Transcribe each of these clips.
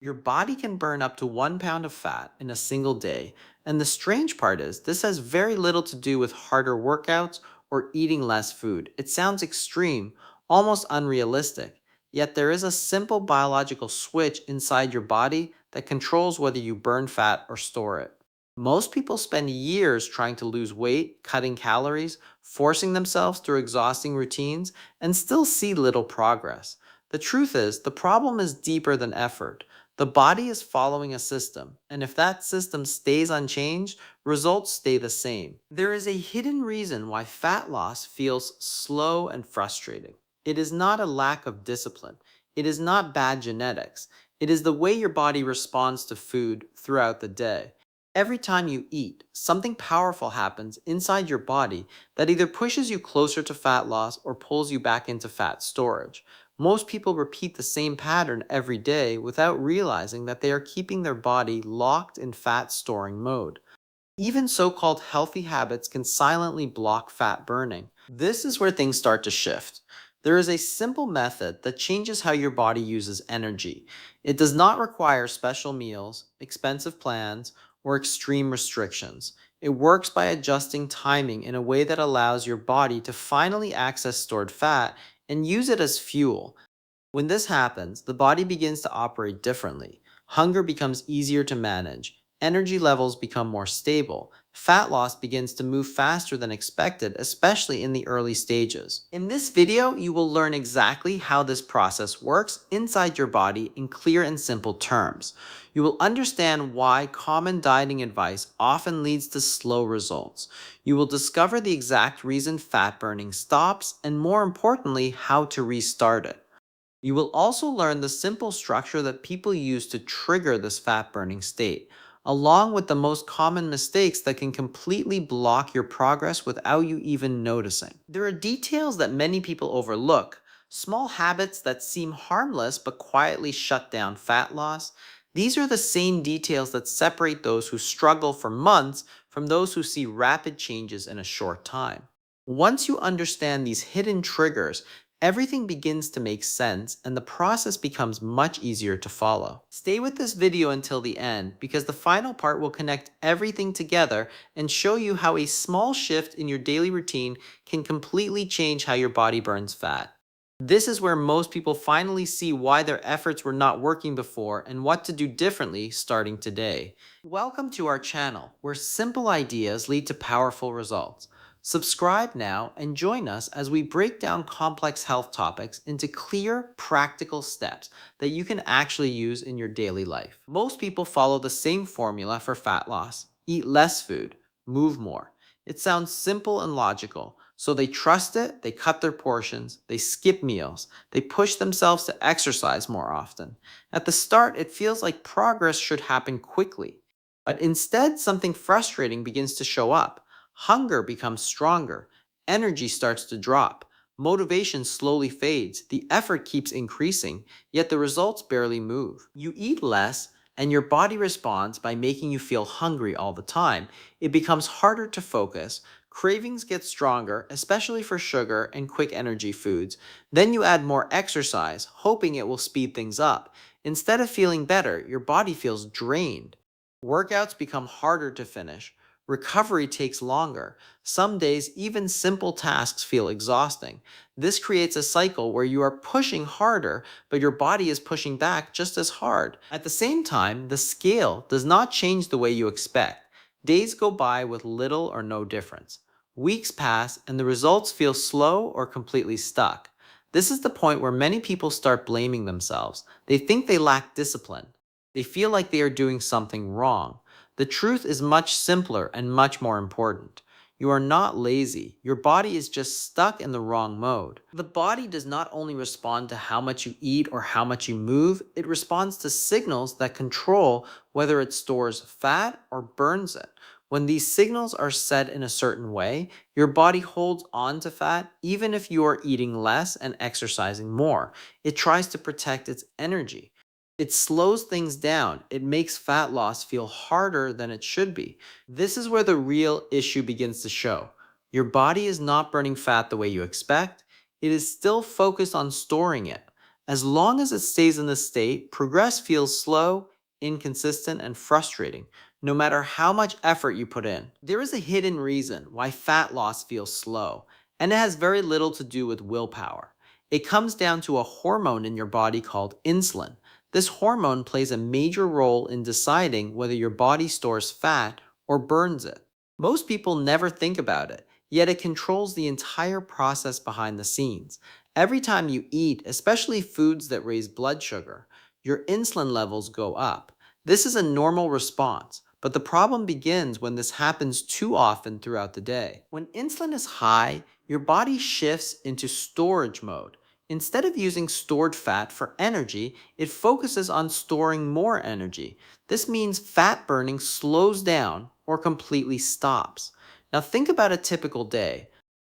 Your body can burn up to 1 pound of fat in a single day, and the strange part is this has very little to do with harder workouts or eating less food. It sounds extreme, almost unrealistic, yet there is a simple biological switch inside your body that controls whether you burn fat or store it. Most people spend years trying to lose weight, cutting calories, forcing themselves through exhausting routines, and still see little progress. The truth is, the problem is deeper than effort. The body is following a system, and if that system stays unchanged, results stay the same. There is a hidden reason why fat loss feels slow and frustrating. It is not a lack of discipline. It is not bad genetics. It is the way your body responds to food throughout the day. Every time you eat, something powerful happens inside your body that either pushes you closer to fat loss or pulls you back into fat storage. Most people repeat the same pattern every day without realizing that they are keeping their body locked in fat storing mode. Even so-called healthy habits can silently block fat burning. This is where things start to shift. There is a simple method that changes how your body uses energy. It does not require special meals, expensive plans, or extreme restrictions. It works by adjusting timing in a way that allows your body to finally access stored fat and use it as fuel. When this happens, the body begins to operate differently. Hunger becomes easier to manage. Energy levels become more stable. Fat loss begins to move faster than expected, especially in the early stages. In this video, you will learn exactly how this process works inside your body in clear and simple terms. You will understand why common dieting advice often leads to slow results. You will discover the exact reason fat burning stops, and more importantly, how to restart it. You will also learn the simple structure that people use to trigger this fat burning state, along with the most common mistakes that can completely block your progress without you even noticing. There are details that many people overlook, small habits that seem harmless but quietly shut down fat loss. These are the same details that separate those who struggle for months from those who see rapid changes in a short time. Once you understand these hidden triggers, everything begins to make sense and the process becomes much easier to follow. Stay with this video until the end because the final part will connect everything together and show you how a small shift in your daily routine can completely change how your body burns fat. This is where most people finally see why their efforts were not working before and what to do differently starting today. Welcome to our channel, where simple ideas lead to powerful results. Subscribe now and join us as we break down complex health topics into clear, practical steps that you can actually use in your daily life. Most people follow the same formula for fat loss: eat less food, move more. It sounds simple and logical, so they trust it, they cut their portions, they skip meals, they push themselves to exercise more often. At the start, it feels like progress should happen quickly, but instead, something frustrating begins to show up. Hunger becomes stronger, energy starts to drop, motivation slowly fades, the effort keeps increasing, yet the results barely move. You eat less, and your body responds by making you feel hungry all the time. It becomes harder to focus, cravings get stronger, especially for sugar and quick energy foods. Then you add more exercise, hoping it will speed things up. Instead of feeling better, your body feels drained. Workouts become harder to finish. Recovery takes longer. Some days, even simple tasks feel exhausting. This creates a cycle where you are pushing harder, but your body is pushing back just as hard. At the same time, the scale does not change the way you expect. Days go by with little or no difference. Weeks pass, and the results feel slow or completely stuck. This is the point where many people start blaming themselves. They think they lack discipline. They feel like they are doing something wrong. The truth is much simpler and much more important. You are not lazy. Your body is just stuck in the wrong mode. The body does not only respond to how much you eat or how much you move, it responds to signals that control whether it stores fat or burns it. When these signals are set in a certain way, your body holds on to fat even if you are eating less and exercising more. It tries to protect its energy. It slows things down. It makes fat loss feel harder than it should be. This is where the real issue begins to show. Your body is not burning fat the way you expect. It is still focused on storing it. As long as it stays in this state, progress feels slow, inconsistent, and frustrating, no matter how much effort you put in. There is a hidden reason why fat loss feels slow, and it has very little to do with willpower. It comes down to a hormone in your body called insulin. This hormone plays a major role in deciding whether your body stores fat or burns it. Most people never think about it, yet it controls the entire process behind the scenes. Every time you eat, especially foods that raise blood sugar, your insulin levels go up. This is a normal response, but the problem begins when this happens too often throughout the day. When insulin is high, your body shifts into storage mode. Instead of using stored fat for energy, it focuses on storing more energy. This means fat burning slows down or completely stops. Now think about a typical day.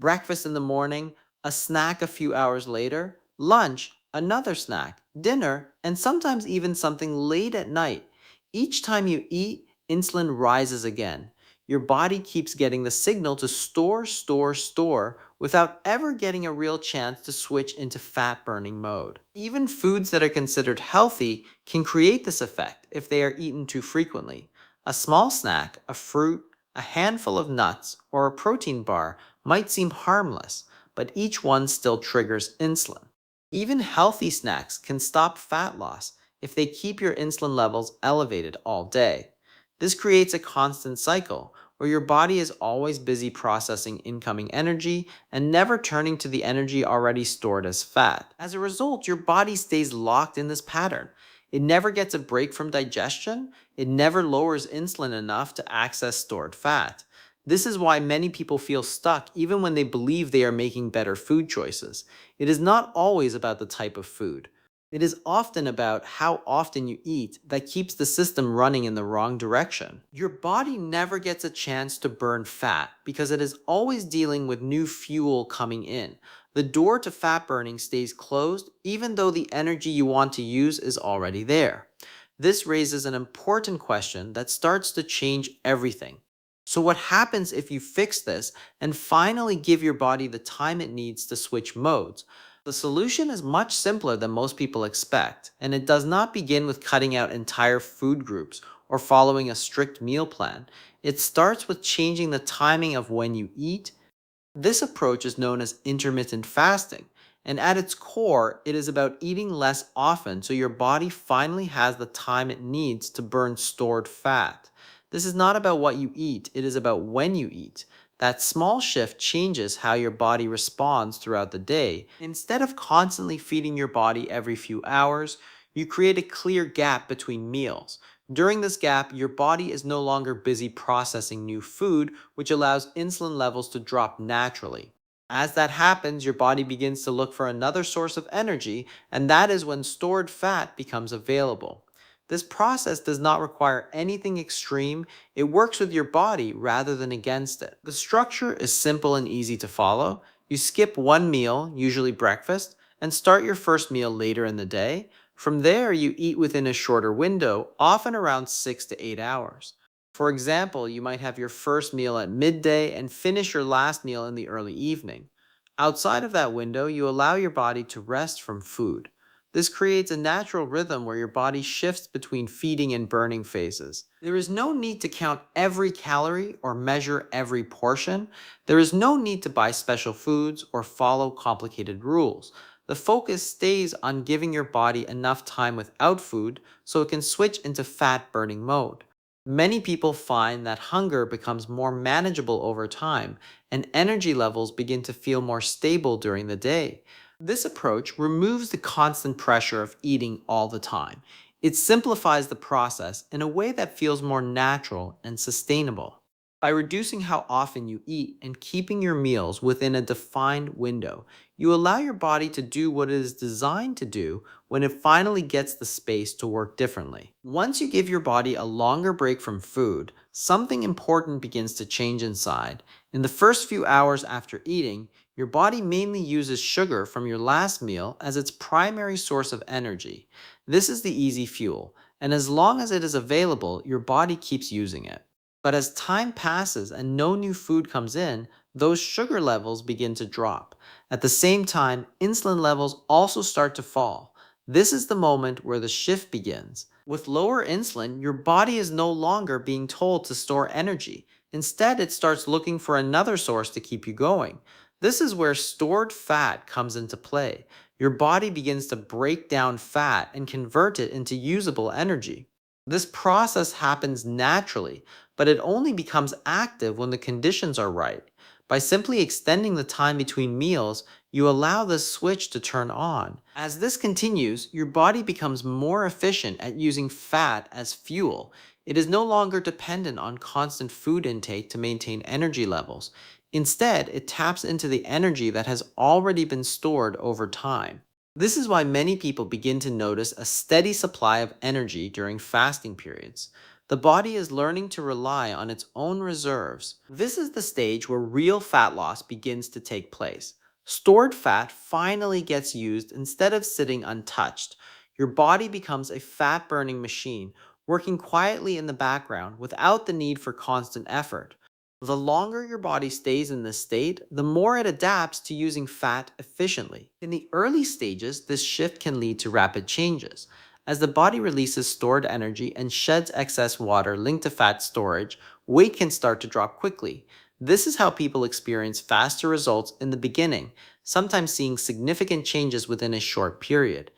Breakfast in the morning, a snack a few hours later, lunch, another snack, dinner, and sometimes even something late at night. Each time you eat, insulin rises again. Your body keeps getting the signal to store, store, store without ever getting a real chance to switch into fat burning mode. Even foods that are considered healthy can create this effect if they are eaten too frequently. A small snack, a fruit, a handful of nuts, or a protein bar might seem harmless, but each one still triggers insulin. Even healthy snacks can stop fat loss if they keep your insulin levels elevated all day. This creates a constant cycle where your body is always busy processing incoming energy and never turning to the energy already stored as fat. As a result, your body stays locked in this pattern. It never gets a break from digestion, it never lowers insulin enough to access stored fat. This is why many people feel stuck even when they believe they are making better food choices. It is not always about the type of food. It is often about how often you eat that keeps the system running in the wrong direction. Your body never gets a chance to burn fat because it is always dealing with new fuel coming in. The door to fat burning stays closed even though the energy you want to use is already there. This raises an important question that starts to change everything. So, what happens if you fix this and finally give your body the time it needs to switch modes? The solution is much simpler than most people expect, and it does not begin with cutting out entire food groups or following a strict meal plan. It starts with changing the timing of when you eat. This approach is known as intermittent fasting, and at its core, it is about eating less often so your body finally has the time it needs to burn stored fat. This is not about what you eat, it is about when you eat. That small shift changes how your body responds throughout the day. Instead of constantly feeding your body every few hours, you create a clear gap between meals. During this gap, your body is no longer busy processing new food, which allows insulin levels to drop naturally. As that happens, your body begins to look for another source of energy, and that is when stored fat becomes available. This process does not require anything extreme, it works with your body rather than against it. The structure is simple and easy to follow. You skip one meal, usually breakfast, and start your first meal later in the day. From there, you eat within a shorter window, often around 6 to 8 hours. For example, you might have your first meal at midday and finish your last meal in the early evening. Outside of that window, you allow your body to rest from food. This creates a natural rhythm where your body shifts between feeding and burning phases. There is no need to count every calorie or measure every portion. There is no need to buy special foods or follow complicated rules. The focus stays on giving your body enough time without food so it can switch into fat burning mode. Many people find that hunger becomes more manageable over time and energy levels begin to feel more stable during the day. This approach removes the constant pressure of eating all the time. It simplifies the process in a way that feels more natural and sustainable. By reducing how often you eat and keeping your meals within a defined window, you allow your body to do what it is designed to do when it finally gets the space to work differently. Once you give your body a longer break from food, something important begins to change inside. In the first few hours after eating, your body mainly uses sugar from your last meal as its primary source of energy. This is the easy fuel, and as long as it is available, your body keeps using it. But as time passes and no new food comes in, those sugar levels begin to drop. At the same time, insulin levels also start to fall. This is the moment where the shift begins. With lower insulin, your body is no longer being told to store energy. Instead, it starts looking for another source to keep you going. This is where stored fat comes into play. Your body begins to break down fat and convert it into usable energy. This process happens naturally, but it only becomes active when the conditions are right. By simply extending the time between meals, you allow this switch to turn on. As this continues, your body becomes more efficient at using fat as fuel. It is no longer dependent on constant food intake to maintain energy levels. Instead, it taps into the energy that has already been stored over time. This is why many people begin to notice a steady supply of energy during fasting periods. The body is learning to rely on its own reserves. This is the stage where real fat loss begins to take place. Stored fat finally gets used instead of sitting untouched. Your body becomes a fat burning machine, working quietly in the background without the need for constant effort. The longer your body stays in this state, the more it adapts to using fat efficiently. In the early stages, this shift can lead to rapid changes. As the body releases stored energy and sheds excess water linked to fat storage, weight can start to drop quickly. This is how people experience faster results in the beginning, sometimes seeing significant changes within a short period.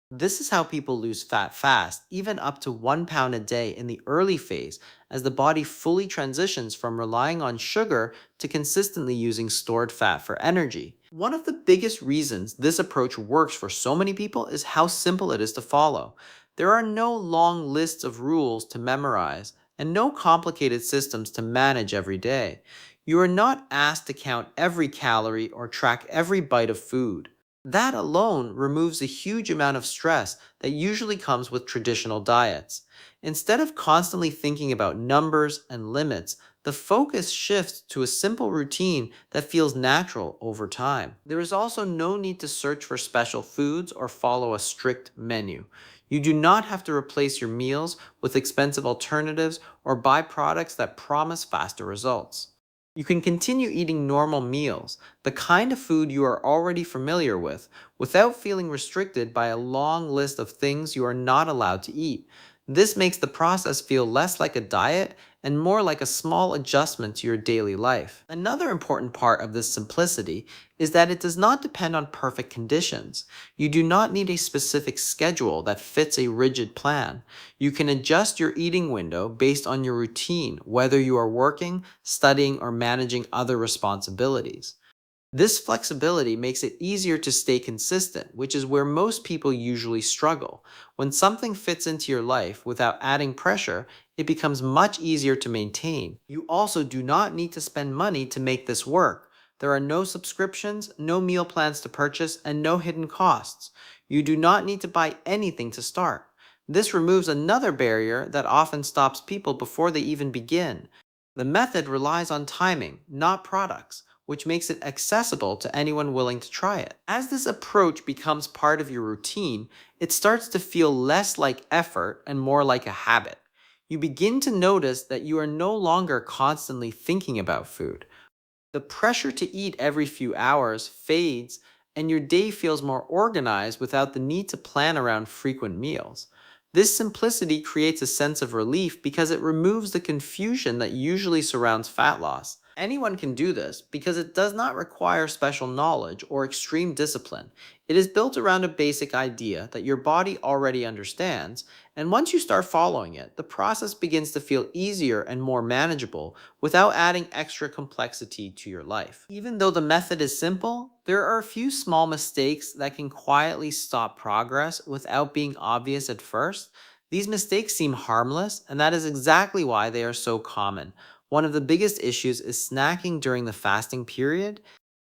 This is how people lose fat fast, even up to 1 pound a day in the early phase, as the body fully transitions from relying on sugar to consistently using stored fat for energy. One of the biggest reasons this approach works for so many people is how simple it is to follow. There are no long lists of rules to memorize and no complicated systems to manage every day. You are not asked to count every calorie or track every bite of food. That alone removes a huge amount of stress that usually comes with traditional diets. Instead of constantly thinking about numbers and limits, the focus shifts to a simple routine that feels natural over time. There is also no need to search for special foods or follow a strict menu. You do not have to replace your meals with expensive alternatives or buy products that promise faster results. You can continue eating normal meals, the kind of food you are already familiar with, without feeling restricted by a long list of things you are not allowed to eat. This makes the process feel less like a diet and more like a small adjustment to your daily life. Another important part of this simplicity is that it does not depend on perfect conditions. You do not need a specific schedule that fits a rigid plan. You can adjust your eating window based on your routine, whether you are working, studying, or managing other responsibilities. This flexibility makes it easier to stay consistent, which is where most people usually struggle. When something fits into your life without adding pressure, it becomes much easier to maintain. You also do not need to spend money to make this work. There are no subscriptions, no meal plans to purchase, and no hidden costs. You do not need to buy anything to start. This removes another barrier that often stops people before they even begin. The method relies on timing, not products, which makes it accessible to anyone willing to try it. As this approach becomes part of your routine, it starts to feel less like effort and more like a habit. You begin to notice that you are no longer constantly thinking about food. The pressure to eat every few hours fades, and your day feels more organized without the need to plan around frequent meals. This simplicity creates a sense of relief because it removes the confusion that usually surrounds fat loss. Anyone can do this because it does not require special knowledge or extreme discipline. It is built around a basic idea that your body already understands, and once you start following it, the process begins to feel easier and more manageable without adding extra complexity to your life. Even though the method is simple, there are a few small mistakes that can quietly stop progress without being obvious at first. These mistakes seem harmless, and that is exactly why they are so common. One of the biggest issues is snacking during the fasting period.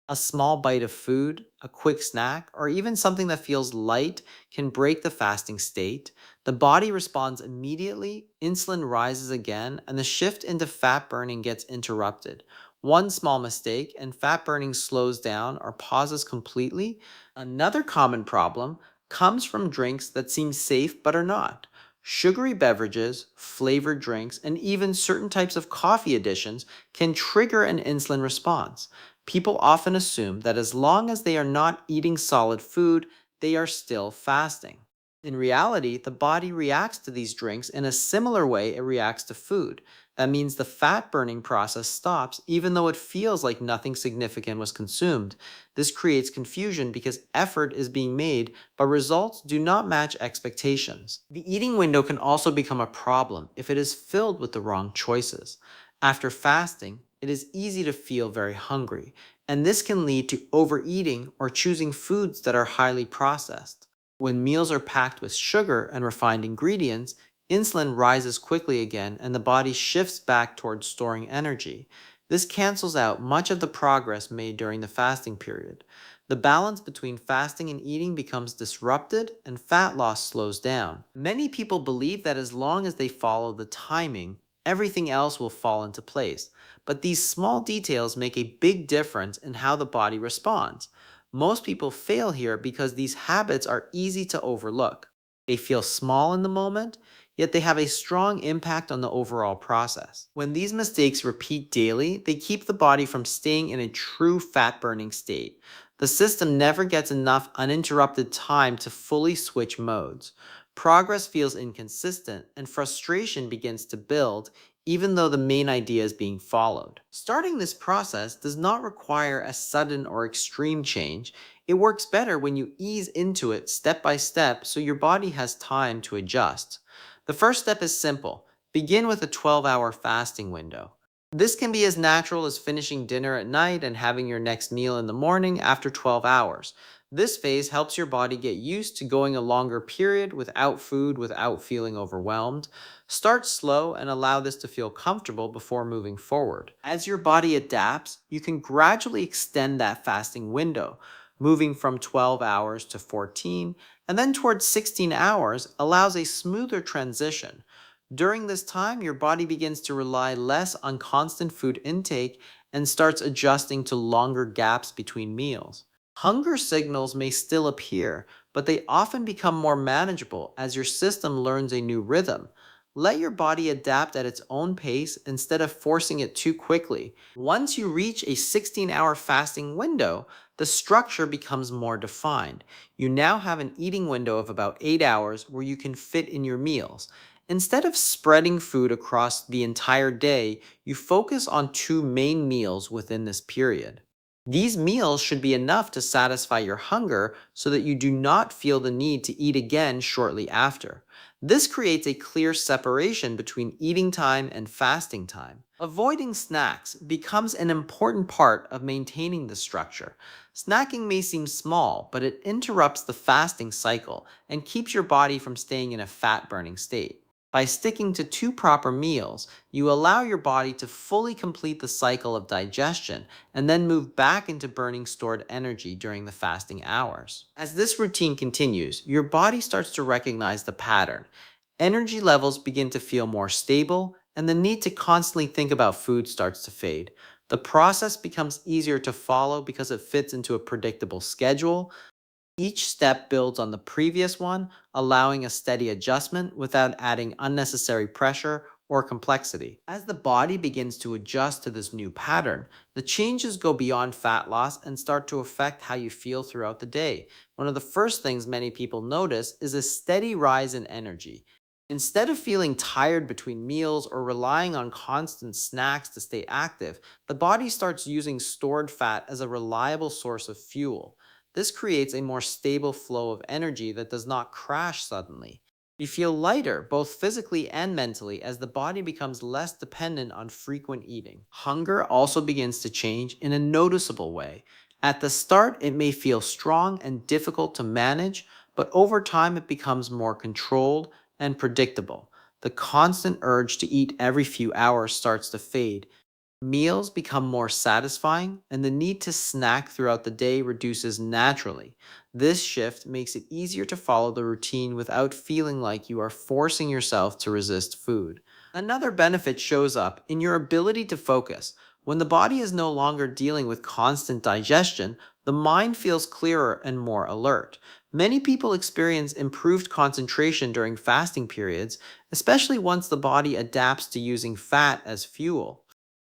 A small bite of food, a quick snack, or even something that feels light can break the fasting state. The body responds immediately, insulin rises again, and the shift into fat burning gets interrupted. One small mistake, and fat burning slows down or pauses completely. Another common problem comes from drinks that seem safe but are not. Sugary beverages, flavored drinks, and even certain types of coffee additions can trigger an insulin response. People often assume that as long as they are not eating solid food, they are still fasting. In reality, the body reacts to these drinks in a similar way it reacts to food. That means the fat burning process stops even though it feels like nothing significant was consumed. This creates confusion because effort is being made, but results do not match expectations. The eating window can also become a problem if it is filled with the wrong choices. After fasting, it is easy to feel very hungry, and this can lead to overeating or choosing foods that are highly processed. When meals are packed with sugar and refined ingredients, insulin rises quickly again and the body shifts back towards storing energy. This cancels out much of the progress made during the fasting period. The balance between fasting and eating becomes disrupted and fat loss slows down. Many people believe that as long as they follow the timing, everything else will fall into place. But these small details make a big difference in how the body responds. Most people fail here because these habits are easy to overlook. They feel small in the moment, yet they have a strong impact on the overall process. When these mistakes repeat daily, they keep the body from staying in a true fat burning state. The system never gets enough uninterrupted time to fully switch modes. Progress feels inconsistent, and frustration begins to build even though the main idea is being followed. Starting this process does not require a sudden or extreme change. It works better when you ease into it step by step so your body has time to adjust. The first step is simple. Begin with a 12-hour fasting window. This can be as natural as finishing dinner at night and having your next meal in the morning after 12 hours. This phase helps your body get used to going a longer period without food without feeling overwhelmed. Start slow and allow this to feel comfortable before moving forward. As your body adapts, you can gradually extend that fasting window, moving from 12 hours to 14, and then towards 16 hours allows a smoother transition. During this time, your body begins to rely less on constant food intake and starts adjusting to longer gaps between meals. Hunger signals may still appear, but they often become more manageable as your system learns a new rhythm. Let your body adapt at its own pace instead of forcing it too quickly. Once you reach a 16-hour fasting window, the structure becomes more defined. You now have an eating window of about 8 hours where you can fit in your meals. Instead of spreading food across the entire day, you focus on two main meals within this period. These meals should be enough to satisfy your hunger so that you do not feel the need to eat again shortly after. This creates a clear separation between eating time and fasting time. Avoiding snacks becomes an important part of maintaining the structure. Snacking may seem small, but it interrupts the fasting cycle and keeps your body from staying in a fat burning state. By sticking to two proper meals, you allow your body to fully complete the cycle of digestion and then move back into burning stored energy during the fasting hours. As this routine continues, your body starts to recognize the pattern. Energy levels begin to feel more stable, and the need to constantly think about food starts to fade. The process becomes easier to follow because it fits into a predictable schedule. Each step builds on the previous one, allowing a steady adjustment without adding unnecessary pressure or complexity. As the body begins to adjust to this new pattern, the changes go beyond fat loss and start to affect how you feel throughout the day. One of the first things many people notice is a steady rise in energy. Instead of feeling tired between meals or relying on constant snacks to stay active, the body starts using stored fat as a reliable source of fuel. This creates a more stable flow of energy that does not crash suddenly. You feel lighter, both physically and mentally, as the body becomes less dependent on frequent eating. Hunger also begins to change in a noticeable way. At the start, it may feel strong and difficult to manage, but over time, it becomes more controlled and predictable. The constant urge to eat every few hours starts to fade. Meals become more satisfying, and the need to snack throughout the day reduces naturally. This shift makes it easier to follow the routine without feeling like you are forcing yourself to resist food. Another benefit shows up in your ability to focus. When the body is no longer dealing with constant digestion, the mind feels clearer and more alert. Many people experience improved concentration during fasting periods, especially once the body adapts to using fat as fuel.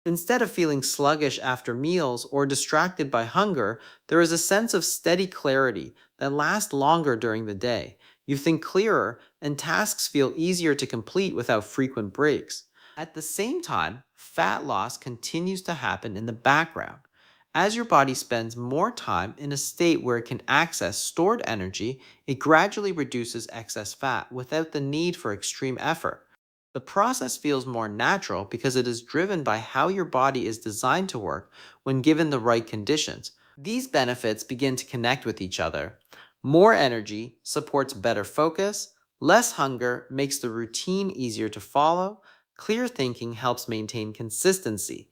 Instead of feeling sluggish after meals or distracted by hunger, there is a sense of steady clarity that lasts longer during the day. You think clearer, and tasks feel easier to complete without frequent breaks. At the same time, fat loss continues to happen in the background. As your body spends more time in a state where it can access stored energy, it gradually reduces excess fat without the need for extreme effort. The process feels more natural because it is driven by how your body is designed to work when given the right conditions. These benefits begin to connect with each other. More energy supports better focus, less hunger makes the routine easier to follow, clear thinking helps maintain consistency.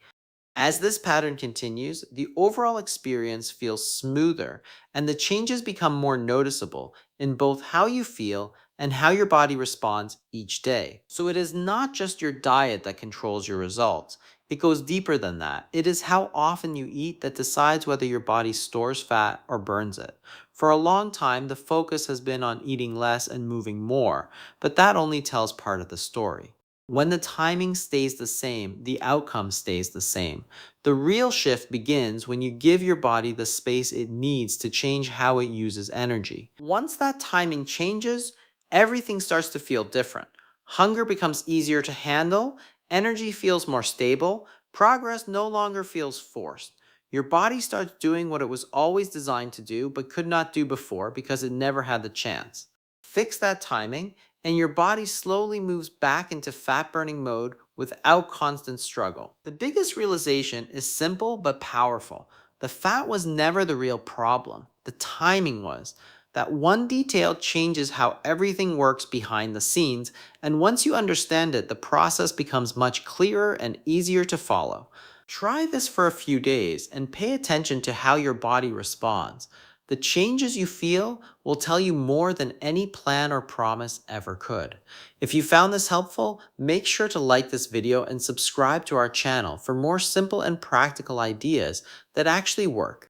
As this pattern continues, the overall experience feels smoother and the changes become more noticeable in both how you feel and how your body responds each day. So it is not just your diet that controls your results. It goes deeper than that. It is how often you eat that decides whether your body stores fat or burns it. For a long time, the focus has been on eating less and moving more, but that only tells part of the story. When the timing stays the same, the outcome stays the same. The real shift begins when you give your body the space it needs to change how it uses energy. Once that timing changes, everything starts to feel different. Hunger becomes easier to handle, energy feels more stable, progress no longer feels forced. Your body starts doing what it was always designed to do but could not do before because it never had the chance. Fix that timing, and your body slowly moves back into fat burning mode without constant struggle. The biggest realization is simple but powerful. The fat was never the real problem, the timing was. That one detail changes how everything works behind the scenes, and once you understand it, the process becomes much clearer and easier to follow. Try this for a few days and pay attention to how your body responds. The changes you feel will tell you more than any plan or promise ever could. If you found this helpful, make sure to like this video and subscribe to our channel for more simple and practical ideas that actually work.